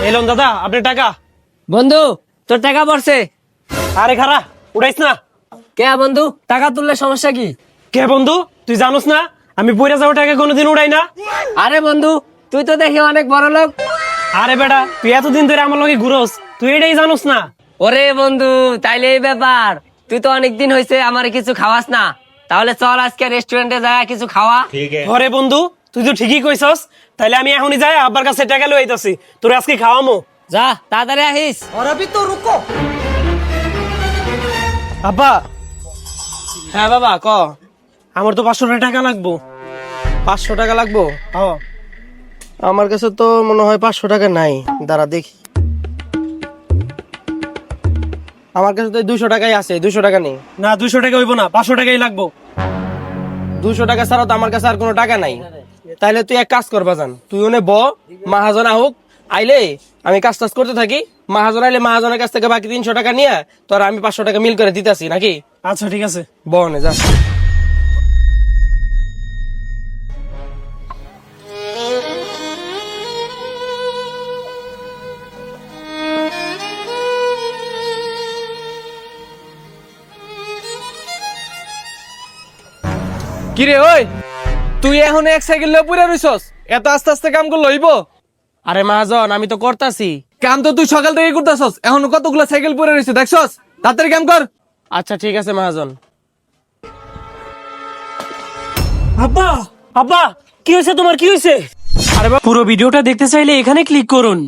Elon দাদা আপনার টাকা। বন্ধু তোর টাকা পড়ছে। আরে খারা উড়াইস না। কে বন্ধু, টাকা তুললে সমস্যা কি? কে বন্ধু, তুই জানোস না আমি পয়রা যাওয়া টাকা কোনোদিন উড়াই না। আরে বন্ধু, তুই তো দেখি অনেক বড় লোক। আরে বেটা তুই এতদিন ধরে আমার লগে ঘুরোস, তুই এটাই জানোস না। ওরে বন্ধু, তাইলে এই ব্যাপার। তুই তো অনেকদিন হয়েছে আমার কিছু খাওয়াস না, তাহলে চল আজকে রেস্টুরেন্টে যায় কিছু খাওয়া। ঘরে বন্ধু তুই তো ঠিকই কইছস, তাইলে আমি এখনই যাই আব্বার কাছে টাকা লই আইতাছি, তোর আজকে খাওয়ামো। যা তাড়াতাড়ি আহিস। আব্বা। হ্যাঁ বাবা ক। আমার তো 500 টাকা লাগবো। 500 টাকা লাগবো? হ্যাঁ। আমার কাছে তো মনে হয় 500 টাকা নাই, দাঁড়া দেখি। আমার কাছে তো 200 টাকাই আছে, 200 টাকা নেই। না 200 টাকা হইব না, 500 টাকাই লাগবো। 200 টাকা ছাড়া তো আমার কাছে আর কোনো টাকা নাই। তাইলে তুই এক কাজ করবা জান, তুই ওনে মাহাজন আহুক, আইলে আমি কাজ টাজ করতে থাকি। মাহাজন আইলে মাহাজনের কাছ থেকে বাকি 300 টাকা নিয়ে তোর আমি 500 টাকা মিল করে দিতেছি নাকি? আচ্ছা ঠিক আছে। বনে যা। কিরে ওই, তুই এখন এক সাইকেল লয়ে পুরা রইছস? এত আস্তে আস্তে কাম করলে হইব? আরে মাহাজন আমি তো করতাছি। কাম তো তুই সকাল থেকে করতেছস, এখন কতগুলো সাইকেল পুরা রইছে দেখছস? তাড়াতাড়ি কাম কর। আচ্ছা ঠিক আছে মাহাজন। আব্বা আব্বা কি হয়েছে তোমার, কি হয়েছে? আরে বাবা পুরো ভিডিওটা দেখতে চাইলে এখানে ক্লিক করুন।